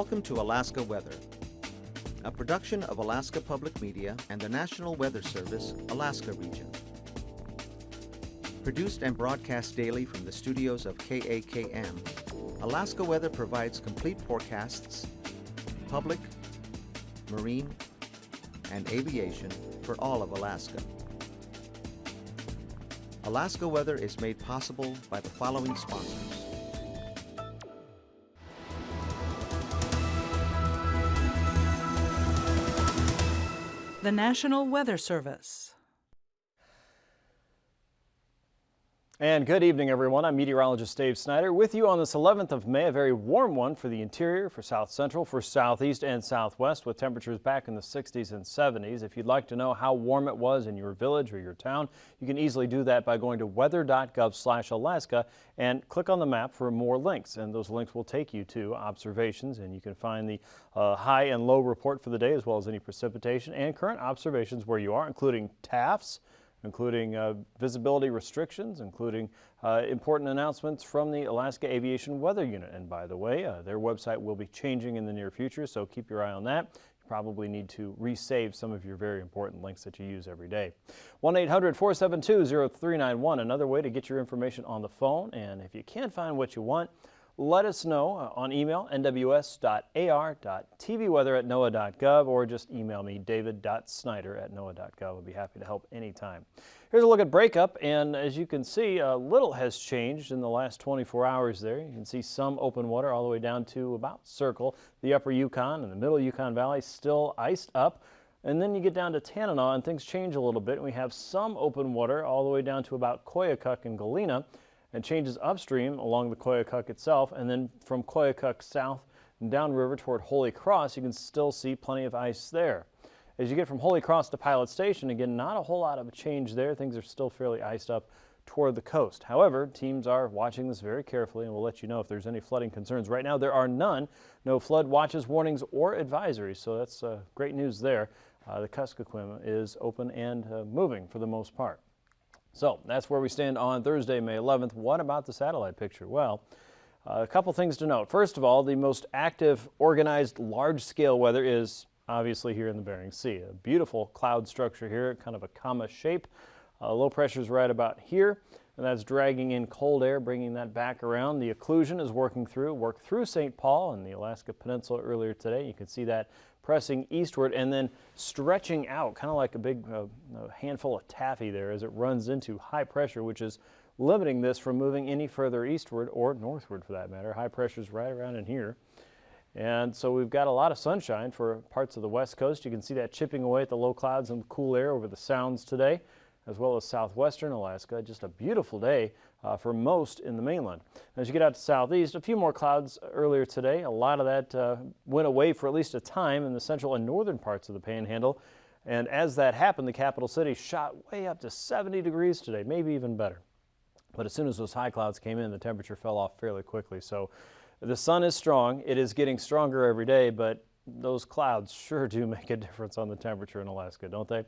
Welcome to Alaska Weather, a production of Alaska Public Media and the National Weather Service, Alaska Region. Produced and broadcast daily from the studios of KAKM, Alaska Weather provides complete forecasts, public, marine, and aviation for all of Alaska. Alaska Weather is made possible by the following sponsors. The National Weather Service. And good evening, everyone. I'm meteorologist Dave Snider with you on this 11th of May, a very warm one for the interior, for South Central, for Southeast and Southwest, with temperatures back in the 60s and 70s. If you'd like to know how warm it was in your village or your town, you can easily do that by going to weather.gov/Alaska and click on the map for more links. And those links will take you to observations, and you can find the high and low report for the day, as well as any precipitation and current observations where you are, including TAFs, including visibility restrictions, including important announcements from the Alaska Aviation Weather Unit. And by the way, their website will be changing in the near future, so keep your eye on that. You probably need to resave some of your very important links that you use every day. 1-800-472-0391, another way to get your information on the phone. And if you can't find what you want, let us know on email, nws.ar.tvweather@noaa.gov, or just email me, david.snider@noaa.gov. I'll be happy to help anytime. Here's a look at breakup, and as you can see, little has changed in the last 24 hours there. You can see some open water all the way down to about Circle. The upper Yukon and the middle Yukon Valley still iced up. And then you get down to Tanana and things change a little bit. And we have some open water all the way down to about Koyukuk and Galena, and changes upstream along the Koyukuk itself, and then from Koyukuk south and downriver toward Holy Cross, you can still see plenty of ice there. As you get from Holy Cross to Pilot Station, again, not a whole lot of a change there. Things are still fairly iced up toward the coast. However, teams are watching this very carefully, and we'll let you know if there's any flooding concerns. Right now, there are none. No flood watches, warnings, or advisories, so that's great news there. The Kuskokwim is open and moving for the most part. So that's where we stand on Thursday, May 11th. What about the satellite picture? Well, a couple things to note. First of all, the most active, organized, large-scale weather is obviously here in the Bering Sea. A beautiful cloud structure here, kind of a comma shape. Low pressure is right about here, and that's dragging in cold air, bringing that back around. The occlusion is worked through St. Paul and the Alaska Peninsula earlier today. You can see that pressing eastward and then stretching out, kind of like a big handful of taffy there as it runs into high pressure, which is limiting this from moving any further eastward or northward for that matter. High pressure is right around in here. And so we've got a lot of sunshine for parts of the west coast. You can see that chipping away at the low clouds and cool air over the sounds today, as well as southwestern Alaska. Just a beautiful day for most in the mainland. As you get out to southeast, a few more clouds earlier today. A lot of that went away for at least a time in the central and northern parts of the Panhandle. And as that happened, the capital city shot way up to 70 degrees today, maybe even better. But as soon as those high clouds came in, the temperature fell off fairly quickly. So the sun is strong. It is getting stronger every day, but those clouds sure do make a difference on the temperature in Alaska, don't they?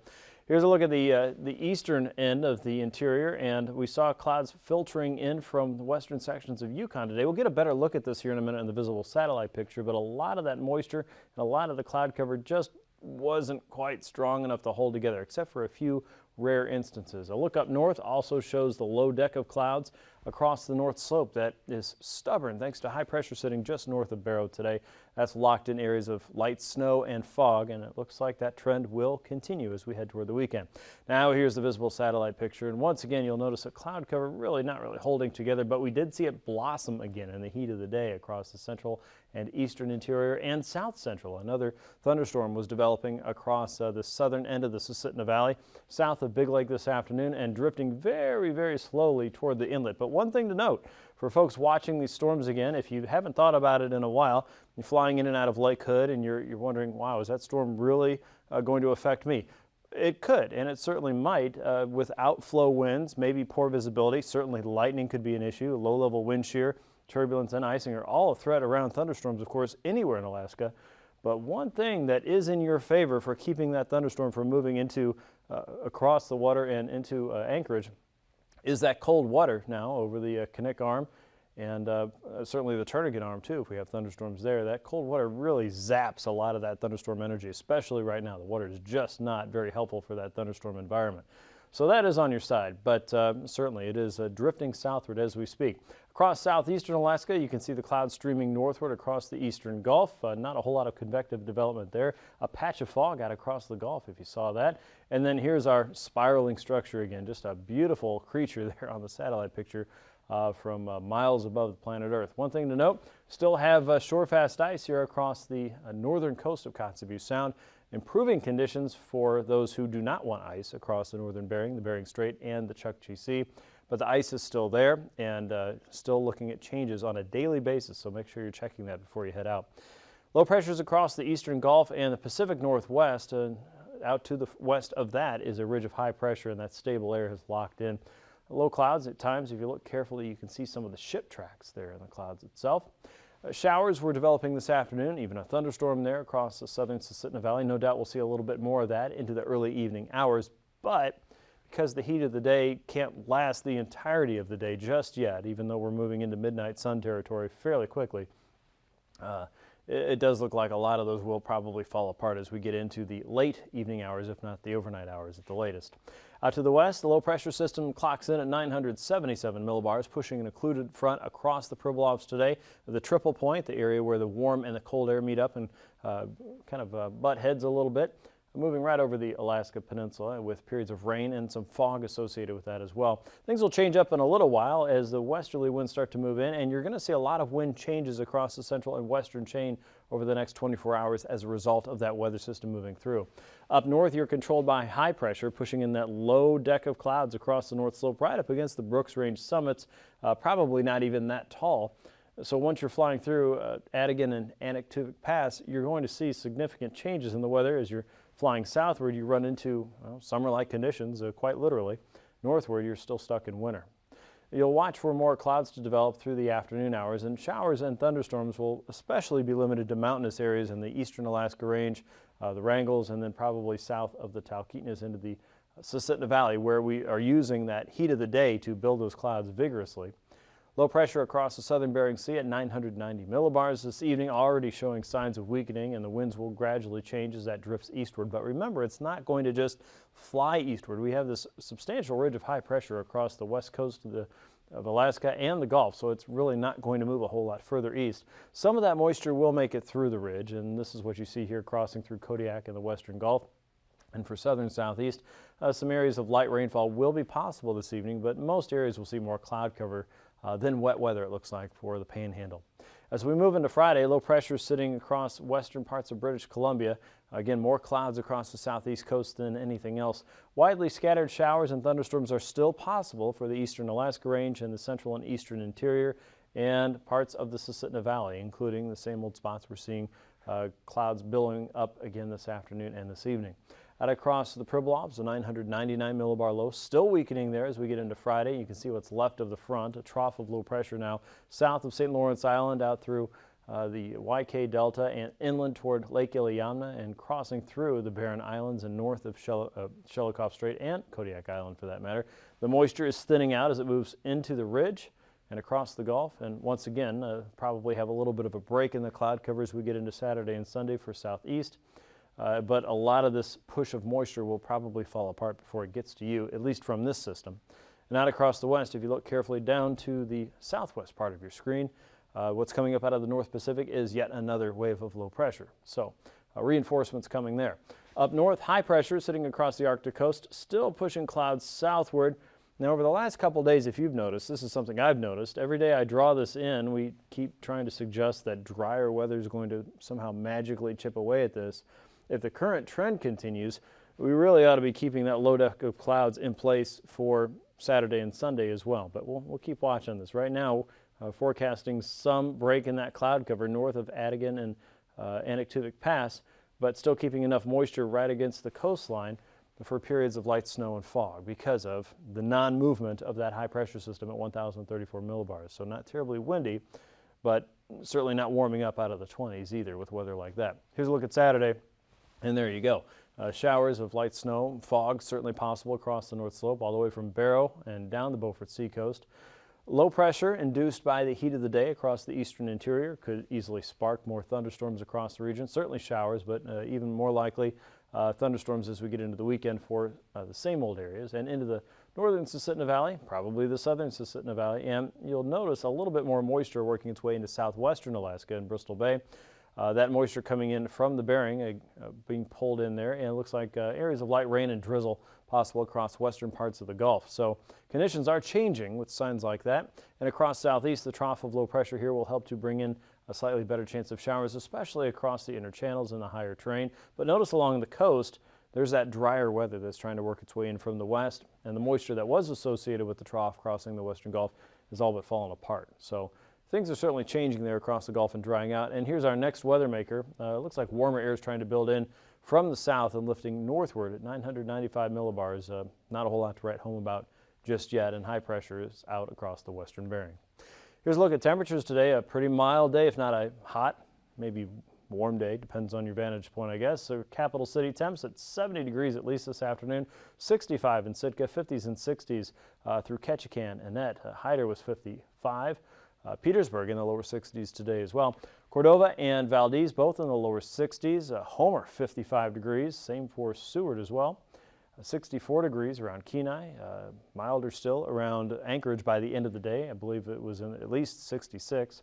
Here's a look at the eastern end of the interior, and we saw clouds filtering in from the western sections of Yukon today. We'll get a better look at this here in a minute in the visible satellite picture, but a lot of that moisture and a lot of the cloud cover just wasn't quite strong enough to hold together, except for a few rare instances. A look up north also shows the low deck of clouds across the north slope that is stubborn thanks to high pressure sitting just north of Barrow today. That's locked in areas of light snow and fog, and it looks like that trend will continue as we head toward the weekend. Now here's the visible satellite picture, and once again you'll notice a cloud cover not really holding together, but we did see it blossom again in the heat of the day across the central and eastern interior and south central. Another thunderstorm was developing across the southern end of the Susitna Valley, south of Big Lake this afternoon, and drifting very, very slowly toward the inlet. But one thing to note for folks watching these storms again, if you haven't thought about it in a while, you're flying in and out of Lake Hood and you're wondering, wow, is that storm really going to affect me? It could, and it certainly might, with outflow winds, maybe poor visibility. Certainly lightning could be an issue. Low-level wind shear, turbulence, and icing are all a threat around thunderstorms, of course, anywhere in Alaska. But one thing that is in your favor for keeping that thunderstorm from moving into across the water and into Anchorage is that cold water now over the Knik Arm and certainly the Turnagain Arm too. If we have thunderstorms there, that cold water really zaps a lot of that thunderstorm energy, especially right now. The water is just not very helpful for that thunderstorm environment. So that is on your side, but certainly it is drifting southward as we speak. Across southeastern Alaska, you can see the clouds streaming northward across the eastern Gulf. Not a whole lot of convective development there. A patch of fog out across the Gulf, if you saw that. And then here's our spiraling structure again, just a beautiful creature there on the satellite picture from miles above the planet Earth. One thing to note, still have shore-fast ice here across the northern coast of Kotzebue Sound. Improving conditions for those who do not want ice across the northern Bering, the Bering Strait, and the Chukchi Sea. But the ice is still there and still looking at changes on a daily basis, so make sure you're checking that before you head out. Low pressures across the eastern Gulf and the Pacific Northwest. Out to the west of that is a ridge of high pressure, and that stable air has locked in. Low clouds at times. If you look carefully, you can see some of the ship tracks there in the clouds itself. Showers were developing this afternoon, even a thunderstorm there across the southern Susitna Valley. No doubt we'll see a little bit more of that into the early evening hours, but because the heat of the day can't last the entirety of the day just yet, even though we're moving into midnight sun territory fairly quickly, it does look like a lot of those will probably fall apart as we get into the late evening hours, if not the overnight hours at the latest. Out to the west, the low pressure system clocks in at 977 millibars, pushing an occluded front across the Pribilofs today. The triple point, the area where the warm and the cold air meet up and kind of butt heads a little bit. Moving right over the Alaska Peninsula with periods of rain and some fog associated with that as well. Things will change up in a little while as the westerly winds start to move in, and you're going to see a lot of wind changes across the central and western chain over the next 24 hours as a result of that weather system moving through. Up north, you're controlled by high pressure, pushing in that low deck of clouds across the North Slope right up against the Brooks Range summits, probably not even that tall. So once you're flying through Adigan and AKwx Pass, you're going to see significant changes in the weather. As you're flying southward, you run into summer-like conditions, quite literally. Northward, you're still stuck in winter. You'll watch for more clouds to develop through the afternoon hours, and showers and thunderstorms will especially be limited to mountainous areas in the eastern Alaska Range, the Wrangels, and then probably south of the Talkeetnas into the Susitna Valley, where we are using that heat of the day to build those clouds vigorously. Low pressure across the southern Bering Sea at 990 millibars this evening, already showing signs of weakening, and the winds will gradually change as that drifts eastward. But remember, it's not going to just fly eastward. We have this substantial ridge of high pressure across the west coast of Alaska and the Gulf, so it's really not going to move a whole lot further east. Some of that moisture will make it through the ridge, and this is what you see here crossing through Kodiak and the western Gulf. And for southern southeast, some areas of light rainfall will be possible this evening, but most areas will see more cloud cover than wet weather, it looks like, for the Panhandle. As we move into Friday, low pressure sitting across western parts of British Columbia. Again, more clouds across the southeast coast than anything else. Widely scattered showers and thunderstorms are still possible for the eastern Alaska Range and the central and eastern interior and parts of the Susitna Valley, including the same old spots we're seeing clouds billowing up again this afternoon and this evening. Out across the Pribilofs, the 999 millibar low, still weakening there as we get into Friday. You can see what's left of the front, a trough of low pressure now south of St. Lawrence Island out through the YK Delta and inland toward Lake Iliamna and crossing through the Barren Islands and north of Shelikof Strait and Kodiak Island for that matter. The moisture is thinning out as it moves into the ridge and across the Gulf, and once again probably have a little bit of a break in the cloud cover as we get into Saturday and Sunday for southeast. But a lot of this push of moisture will probably fall apart before it gets to you, at least from this system. And out across the west, if you look carefully down to the southwest part of your screen, what's coming up out of the North Pacific is yet another wave of low pressure. So reinforcements coming there. Up north, high pressure sitting across the Arctic coast, still pushing clouds southward. Now, over the last couple days, if you've noticed, this is something I've noticed. Every day I draw this in, we keep trying to suggest that drier weather is going to somehow magically chip away at this. If the current trend continues, we really ought to be keeping that low deck of clouds in place for Saturday and Sunday as well. But we'll keep watching this. Right now, forecasting some break in that cloud cover north of Adigan and AKwx Pass, but still keeping enough moisture right against the coastline for periods of light snow and fog because of the non-movement of that high pressure system at 1,034 millibars. So not terribly windy, but certainly not warming up out of the 20s either with weather like that. Here's a look at Saturday. And there you go. Showers of light snow, fog certainly possible across the North Slope all the way from Barrow and down the Beaufort Seacoast. Low pressure induced by the heat of the day across the eastern interior could easily spark more thunderstorms across the region. Certainly showers, but even more likely thunderstorms as we get into the weekend for the same old areas and into the northern Susitna Valley, probably the southern Susitna Valley. And you'll notice a little bit more moisture working its way into southwestern Alaska and Bristol Bay. That moisture coming in from the Bering, being pulled in there, and it looks like areas of light rain and drizzle possible across western parts of the Gulf. So conditions are changing with signs like that. And across southeast, the trough of low pressure here will help to bring in a slightly better chance of showers, especially across the inner channels and the higher terrain. But notice along the coast, there's that drier weather that's trying to work its way in from the west, and the moisture that was associated with the trough crossing the western Gulf is all but fallen apart. So things are certainly changing there across the Gulf and drying out. And here's our next weather maker. It looks like warmer air is trying to build in from the south and lifting northward at 995 millibars. Not a whole lot to write home about just yet, and high pressure is out across the western Bering. Here's a look at temperatures today. A pretty mild day, if not a hot, maybe warm day, depends on your vantage point, I guess. So capital city temps at 70 degrees at least this afternoon, 65 in Sitka, 50s and 60s through Ketchikan and Annette. Hyder was 55. Petersburg in the lower 60s today as well. Cordova and Valdez both in the lower 60s. Homer 55 degrees, same for Seward as well. 64 degrees around Kenai, milder still around Anchorage by the end of the day. I believe it was in at least 66.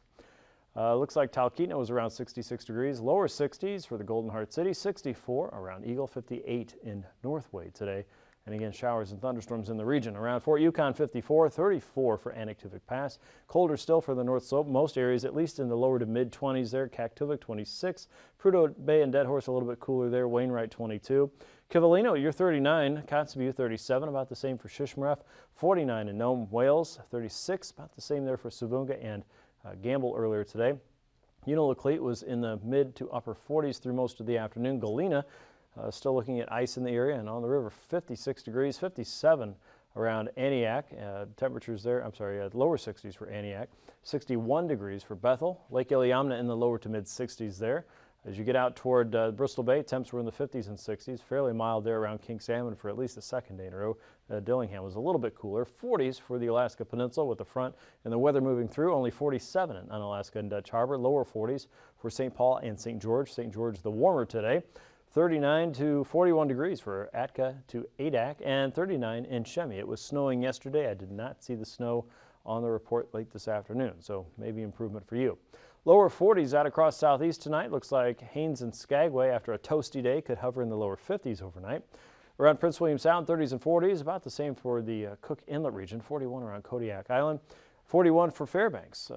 Looks like Talkeetna was around 66 degrees, lower 60s for the Golden Heart City, 64 around Eagle, 58 in Northway today. And again, showers and thunderstorms in the region. Around Fort Yukon, 54, 34 for Anaktuvuk Pass. Colder still for the North Slope. Most areas, at least in the lower to mid-20s there. Kaktuvik, 26. Prudhoe Bay and Dead Horse, a little bit cooler there. Wainwright, 22. Kivalina, you're 39. Kotzebue, 37. About the same for Shishmaref. 49 in Nome. Wales, 36. About the same there for Savunga and Gamble earlier today. Unalakleet was in the mid to upper 40s through most of the afternoon. Galena, still looking at ice in the area and on the river, 56 degrees, 57 around Aniak. Temperatures there, lower 60s for Aniak, 61 degrees for Bethel. Lake Iliamna in the lower to mid 60s there. As you get out toward Bristol Bay, temps were in the 50s and 60s, fairly mild there around King Salmon for at least the second day in a row. Dillingham was a little bit cooler, 40s for the Alaska Peninsula with the front and the weather moving through, only 47 in Unalaska and Dutch Harbor, lower 40s for St. Paul and St. George. St. George the warmer today. 39 to 41 degrees for Atka to Adak, and 39 in Shemi. It was snowing yesterday. I did not see the snow on the report late this afternoon, so maybe improvement for you. Lower 40s out across southeast tonight. Looks like Haines and Skagway, after a toasty day, could hover in the lower 50s overnight. Around Prince William Sound, 30s and 40s, about the same for the Cook Inlet region. 41 around Kodiak Island. 41 for Fairbanks,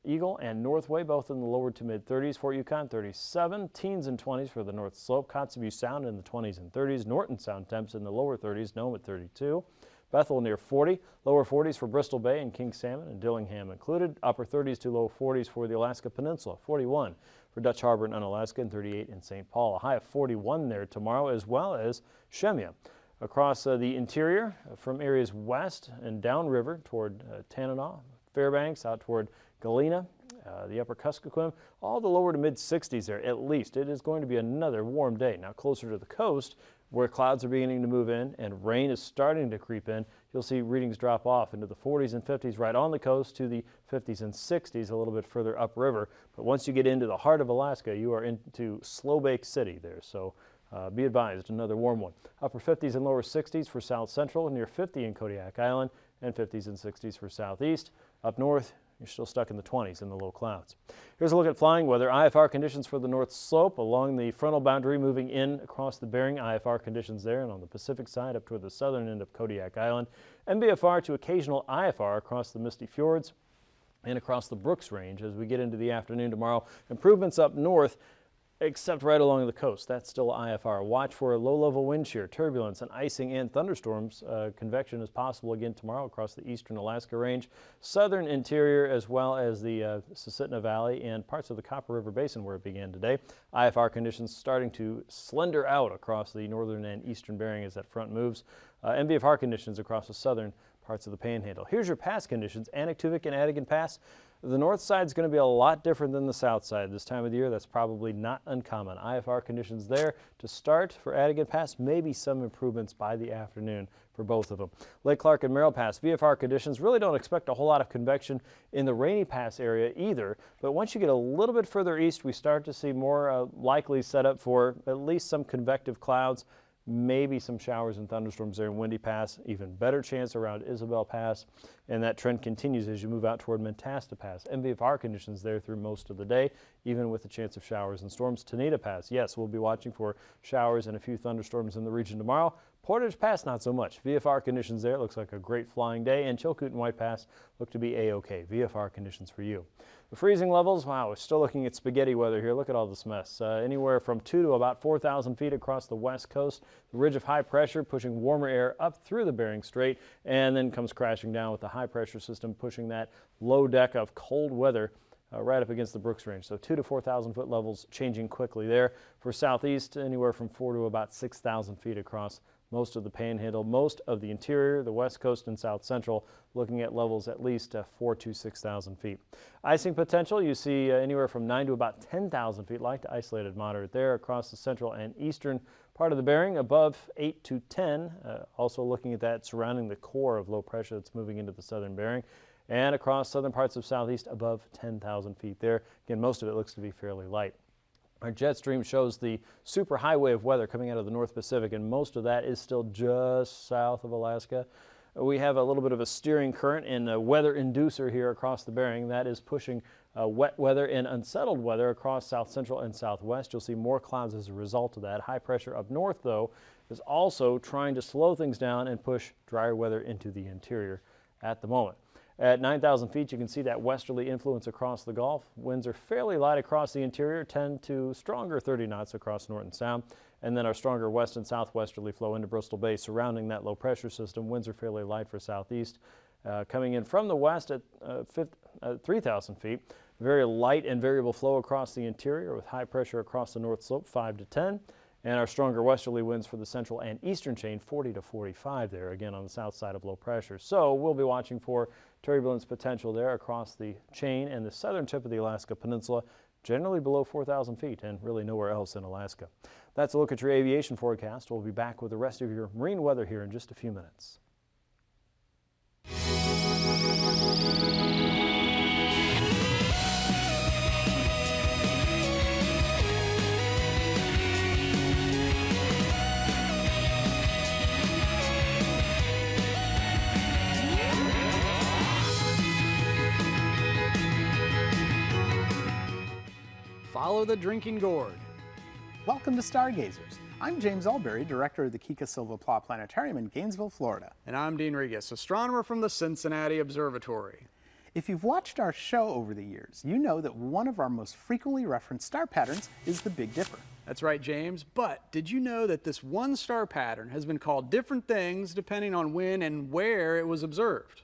Eagle and Northway, both in the lower to mid 30s. Fort Yukon, 37. Teens and 20s for the North Slope. Kotzebue Sound in the 20s and 30s. Norton Sound temps in the lower 30s. Nome at 32. Bethel near 40. Lower 40s for Bristol Bay and King Salmon and Dillingham included. Upper 30s to low 40s for the Alaska Peninsula. 41 for Dutch Harbor and Unalaska, and 38 in St. Paul. A high of 41 there tomorrow, as well as Shemya. Across the interior, from areas west and downriver toward Tanana, Fairbanks, out toward Galena, the upper Kuskokwim, all the lower to mid 60s there at least. It is going to be another warm day. Now closer to the coast, where clouds are beginning to move in and rain is starting to creep in, you'll see readings drop off into the 40s and 50s right on the coast to the 50s and 60s a little bit further upriver. But once you get into the heart of Alaska, you are into Slowbake City there. So be advised, another warm one. Upper 50s and lower 60s for South Central, near 50 in Kodiak Island, and 50s and 60s for Southeast. Up north, you're still stuck in the 20s in the low clouds. Here's a look at flying weather. IFR conditions for the North Slope along the frontal boundary moving in across the Bering. IFR conditions there, and on the Pacific side up toward the southern end of Kodiak Island. MBFR to occasional IFR across the Misty Fjords and across the Brooks Range as we get into the afternoon tomorrow. Improvements up north, except right along the coast. That's still IFR. Watch for low-level wind shear, turbulence, and icing and thunderstorms. Convection is possible again tomorrow across the eastern Alaska Range, southern interior, as well as the Susitna Valley and parts of the Copper River Basin where it began today. IFR conditions starting to slender out across the northern and eastern Bering as that front moves. MVFR conditions across the southern parts of the Panhandle. Here's your pass conditions. AKwx and Adigan Pass. The north side is going to be a lot different than the south side. This time of the year, that's probably not uncommon. IFR conditions there to start for Adigan Pass, maybe some improvements by the afternoon for both of them. Lake Clark and Merrill Pass, VFR conditions, really don't expect a whole lot of convection in the Rainy Pass area either, but once you get a little bit further east, we start to see more likely setup for at least some convective clouds, maybe some showers and thunderstorms there in Windy Pass, even better chance around Isabel Pass, and that trend continues as you move out toward Mentasta Pass. MVFR conditions there through most of the day, even with the chance of showers and storms. Tenita Pass, yes, we'll be watching for showers and a few thunderstorms in the region tomorrow. Portage Pass, not so much. VFR conditions there, looks like a great flying day, and Chilkoot and White Pass look to be A-OK. VFR conditions for you. The freezing levels, wow, we're still looking at spaghetti weather here. Look at all this mess. Anywhere from 2 to about 4,000 feet across the west coast. The ridge of high pressure pushing warmer air up through the Bering Strait and then comes crashing down with the high pressure system pushing that low deck of cold weather right up against the Brooks Range. So 2 to 4,000 foot levels changing quickly there. For southeast, anywhere from 4 to about 6,000 feet across most of the Panhandle, most of the interior, the west coast and south central, looking at levels at least 4 to 6,000 feet. Icing potential, you see anywhere from 9 to about 10,000 feet, light to isolated moderate there across the central and eastern part of the Bering, above 8 to 10. Also looking at that surrounding the core of low pressure that's moving into the southern Bering, and across southern parts of southeast above 10,000 feet there. Again, most of it looks to be fairly light. Our jet stream shows the super highway of weather coming out of the North Pacific, and most of that is still just south of Alaska. We have a little bit of a steering current and a weather inducer here across the Bering. That is pushing wet weather and unsettled weather across south central and southwest. You'll see more clouds as a result of that. High pressure up north, though, is also trying to slow things down and push drier weather into the interior at the moment. At 9,000 feet, you can see that westerly influence across the Gulf. Winds are fairly light across the interior, 10 to stronger 30 knots across Norton Sound. And then our stronger west and southwesterly flow into Bristol Bay surrounding that low pressure system. Winds are fairly light for southeast. Coming in from the west at 3,000 feet. Very light and variable flow across the interior with high pressure across the north slope, 5 to 10. And our stronger westerly winds for the central and eastern chain, 40 to 45 there, again on the south side of low pressure. So we'll be watching for turbulence potential there across the chain and the southern tip of the Alaska Peninsula, generally below 4,000 feet and really nowhere else in Alaska. That's a look at your aviation forecast. We'll be back with the rest of your marine weather here in just a few minutes. Follow the drinking gourd. Welcome to Stargazers. I'm James Albury, director of the Kika Silva Pla Planetarium in Gainesville, Florida. And I'm Dehne Regis, astronomer from the Cincinnati Observatory. If you've watched our show over the years, you know that one of our most frequently referenced star patterns is the Big Dipper. That's right, James, but did you know that this one star pattern has been called different things depending on when and where it was observed?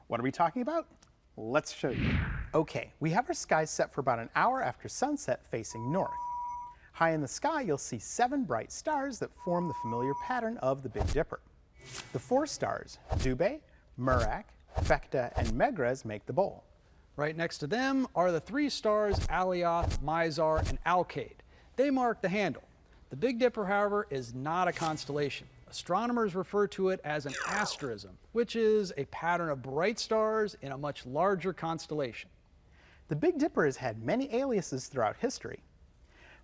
What are we talking about? Let's show you. Okay, we have our sky set for about an hour after sunset facing north. High in the sky, you'll see 7 bright stars that form the familiar pattern of the Big Dipper. The 4 stars, Dubhe, Merak, Phecda, and Megrez, make the bowl. Right next to them are the 3 stars Alioth, Mizar, and Alkaid. They mark the handle. The Big Dipper, however, is not a constellation. Astronomers refer to it as an asterism, which is a pattern of bright stars in a much larger constellation. The Big Dipper has had many aliases throughout history.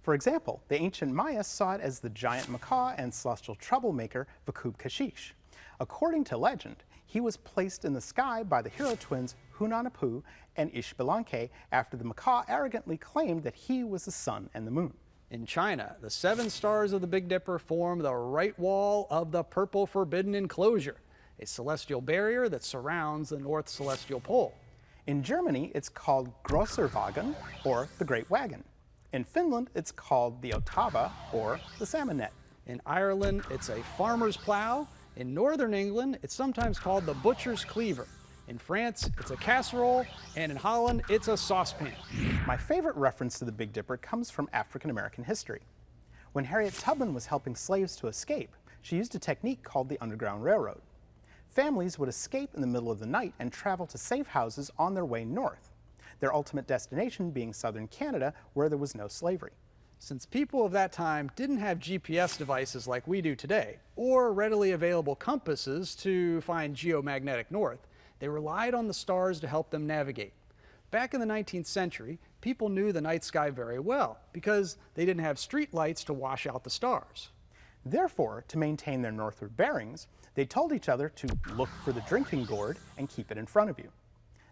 For example, the ancient Mayas saw it as the giant macaw and celestial troublemaker Vakub Kashish. According to legend, he was placed in the sky by the hero twins Hunahpu and Ishbalanque after the macaw arrogantly claimed that he was the sun and the moon. In China, the 7 stars of the Big Dipper form the right wall of the Purple Forbidden Enclosure, a celestial barrier that surrounds the North Celestial Pole. In Germany, it's called Grosser Wagen, or the Great Wagon. In Finland, it's called the Otava, or the Salmon Net. In Ireland, it's a farmer's plow. In northern England, it's sometimes called the butcher's cleaver. In France, it's a casserole, and in Holland, it's a saucepan. My favorite reference to the Big Dipper comes from African American history. When Harriet Tubman was helping slaves to escape, she used a technique called the Underground Railroad. Families would escape in the middle of the night and travel to safe houses on their way north, their ultimate destination being southern Canada, where there was no slavery. Since people of that time didn't have GPS devices like we do today, or readily available compasses to find geomagnetic north, they relied on the stars to help them navigate. Back in the 19th century, people knew the night sky very well because they didn't have street lights to wash out the stars. Therefore, to maintain their northward bearings, they told each other to look for the drinking gourd and keep it in front of you.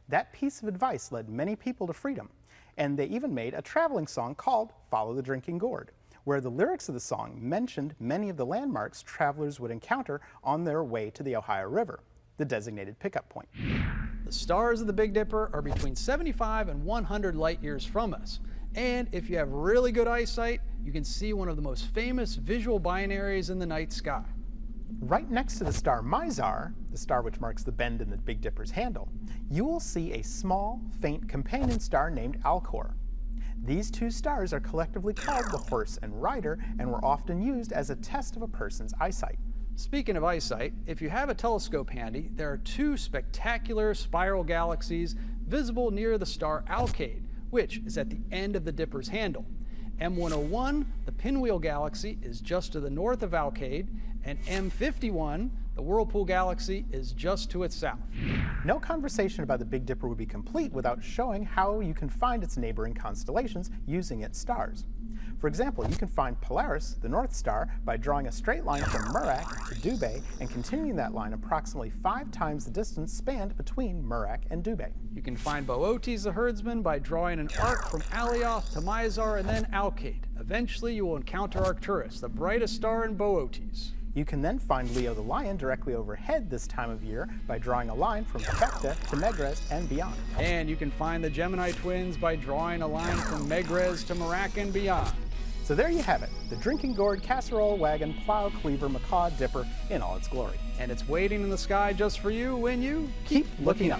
That piece of advice led many people to freedom, and they even made a traveling song called Follow the Drinking Gourd, where the lyrics of the song mentioned many of the landmarks travelers would encounter on their way to the Ohio River, the designated pickup point. The stars of the Big Dipper are between 75 and 100 light years from us. And if you have really good eyesight, you can see one of the most famous visual binaries in the night sky. Right next to the star Mizar, the star which marks the bend in the Big Dipper's handle, you will see a small, faint companion star named Alcor. These two stars are collectively called the Horse and Rider and were often used as a test of a person's eyesight. Speaking of eyesight, if you have a telescope handy, there are two spectacular spiral galaxies visible near the star Alkaid, which is at the end of the Dipper's handle. M101, the Pinwheel Galaxy, is just to the north of Alkaid, and M51, the Whirlpool Galaxy, is just to its south. No conversation about the Big Dipper would be complete without showing how you can find its neighboring constellations using its stars. For example, you can find Polaris, the North Star, by drawing a straight line from Merak to Dubhe and continuing that line approximately 5 times the distance spanned between Merak and Dubhe. You can find Boötes the herdsman by drawing an arc from Alioth to Mizar and then Alkaid. Eventually you will encounter Arcturus, the brightest star in Boötes. You can then find Leo the Lion directly overhead this time of year by drawing a line from Phecta to Megrez and beyond. And you can find the Gemini twins by drawing a line from Megrez to Merak and beyond. So there you have it, the drinking gourd, casserole, wagon, plow, cleaver, macaw, dipper in all its glory. And it's waiting in the sky just for you when you Keep looking up.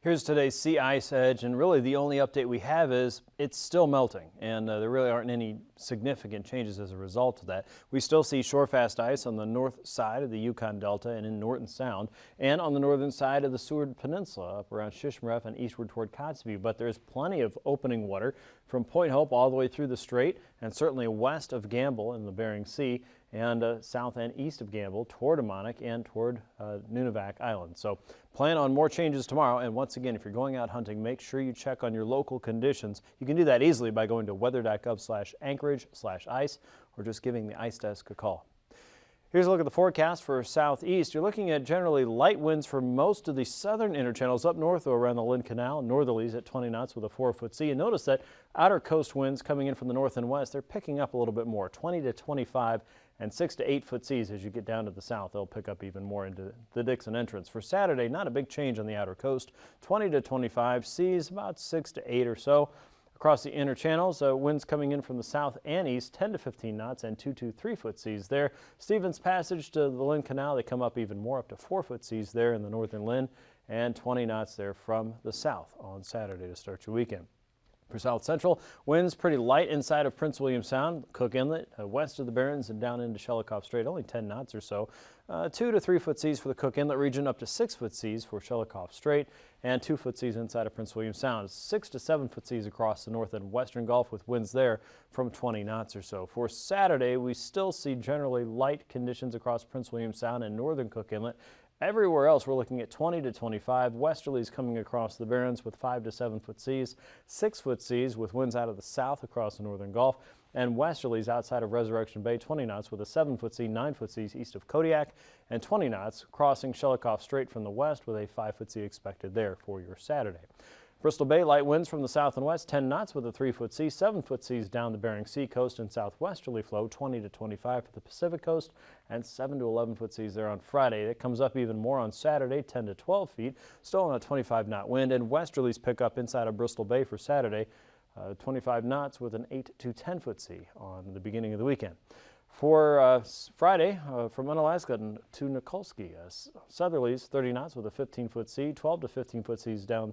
Here's today's sea ice edge, and really the only update we have is it's still melting, and there really aren't any significant changes as a result of that. We still see shorefast ice on the north side of the Yukon Delta and in Norton Sound, and on the northern side of the Seward Peninsula up around Shishmaref and eastward toward Kotzebue, but there's plenty of opening water from Point Hope all the way through the strait, and certainly west of Gamble in the Bering Sea, and south and east of Gamble toward Amonik and toward Nunivak Island. So plan on more changes tomorrow. And once again, if you're going out hunting, make sure you check on your local conditions. You can do that easily by going to weather.gov/Anchorage/ice or just giving the ice desk a call. Here's a look at the forecast for southeast. You're looking at generally light winds for most of the southern interchannels up north though, around the Lynn Canal, northerlies at 20 knots with a 4-foot sea. And notice that outer coast winds coming in from the north and west, they're picking up a little bit more, 20 to 25 and 6 to 8 foot seas. As you get down to the south, they'll pick up even more into the Dixon entrance. For Saturday, not a big change on the outer coast, 20 to 25 seas, about 6 to 8 or so. Across the inner channels, winds coming in from the south and east, 10 to 15 knots and 2 to 3 foot seas there. Stevens Passage to the Lynn Canal, they come up even more, up to 4 foot seas there in the northern Lynn, and 20 knots there from the south on Saturday to start your weekend. For South Central, winds pretty light inside of Prince William Sound, Cook Inlet, west of the Barrens and down into Shelikof Strait, only 10 knots or so. 2 to 3 foot seas for the Cook Inlet region, up to 6 foot seas for Shelikof Strait, and 2 foot seas inside of Prince William Sound. 6 to 7 foot seas across the north and western Gulf with winds there from 20 knots or so. For Saturday, we still see generally light conditions across Prince William Sound and northern Cook Inlet. Everywhere else, we're looking at 20 to 25. Westerlies coming across the Barrens with 5 to 7 foot seas, 6 foot seas with winds out of the south across the northern Gulf, and westerlies outside of Resurrection Bay, 20 knots with a 7 foot sea, 9 foot seas east of Kodiak, and 20 knots crossing Shelikof Strait from the west with a 5 foot sea expected there for your Saturday. Bristol Bay, light winds from the south and west, 10 knots with a 3-foot sea, 7-foot seas down the Bering Sea coast and southwesterly flow, 20 to 25 for the Pacific coast, and 7 to 11-foot seas there on Friday. It comes up even more on Saturday, 10 to 12 feet, still on a 25-knot wind, and westerlies pick up inside of Bristol Bay for Saturday, 25 knots with an 8 to 10-foot sea on the beginning of the weekend. For Friday, from Unalaska to Nikolsky, southerlies 30 knots with a 15-foot sea, 12 to 15-foot seas down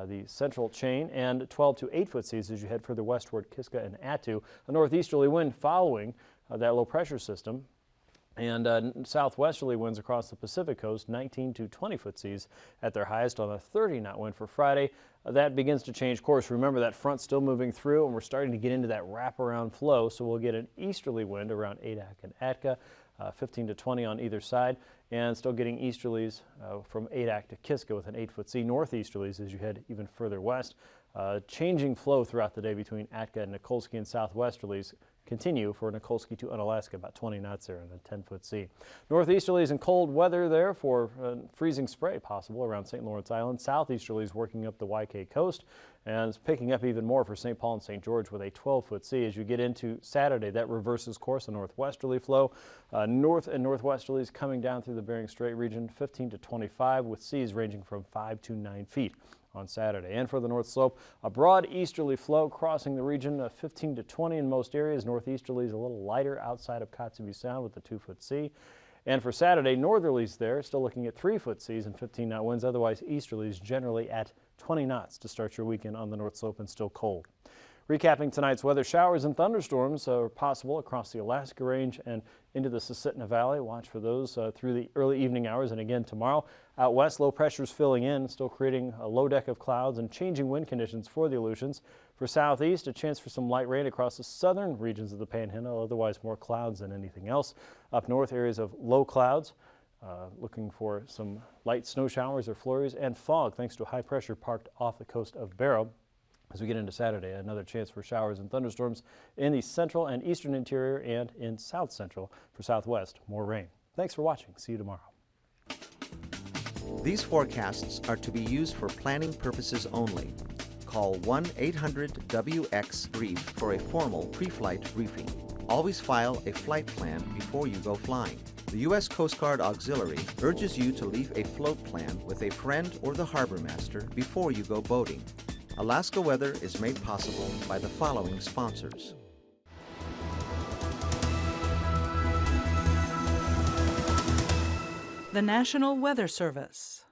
the central chain, and 12 to 8-foot seas as you head further westward, Kiska and Attu. A northeasterly wind following that low pressure system, and southwesterly winds across the Pacific coast, 19 to 20-foot seas at their highest on a 30-knot wind for Friday. That begins to change course. Remember, that front's still moving through, and we're starting to get into that wraparound flow, so we'll get an easterly wind around Adak and Atka, 15 to 20 on either side, and still getting easterlies from Adak to Kiska with an 8-foot sea, northeasterlies as you head even further west. Changing flow throughout the day between Atka and Nikolsky, and southwesterlies continue for Nikolsky to Unalaska, about 20 knots there and a 10-foot sea. Northeasterlies and cold weather there for freezing spray possible around St. Lawrence Island. Southeasterlies working up the YK coast, and it's picking up even more for St. Paul and St. George with a 12-foot sea. As you get into Saturday, that reverses course, a northwesterly flow. North and northwesterlies coming down through the Bering Strait region, 15 to 25, with seas ranging from 5 to 9 feet on Saturday. And for the north slope, a broad easterly flow crossing the region, 15 to 20 in most areas. Northeasterlies a little lighter outside of Kotzebue Sound with the 2-foot sea. And for Saturday, northerlies there, still looking at 3-foot seas and 15-knot winds. Otherwise, easterlies generally at 20 knots to start your weekend on the north slope, and still cold. Recapping tonight's weather, showers and thunderstorms are possible across the Alaska Range and into the Susitna Valley. Watch for those through the early evening hours and again tomorrow. Out west, low pressures filling in, still creating a low deck of clouds and changing wind conditions for the Aleutians. For southeast, a chance for some light rain across the southern regions of the Panhandle, otherwise more clouds than anything else. Up north, areas of low clouds. Looking for some light snow showers or flurries and fog thanks to high pressure parked off the coast of Barrow. As we get into Saturday, another chance for showers and thunderstorms in the central and eastern interior, and in south central. For southwest, more rain. Thanks for watching. See you tomorrow. These forecasts are to be used for planning purposes only. Call 1-800-WX-BRIEF for a formal pre-flight briefing. Always file a flight plan before you go flying. The U.S. Coast Guard Auxiliary urges you to leave a float plan with a friend or the harbor master before you go boating. Alaska Weather is made possible by the following sponsors. The National Weather Service.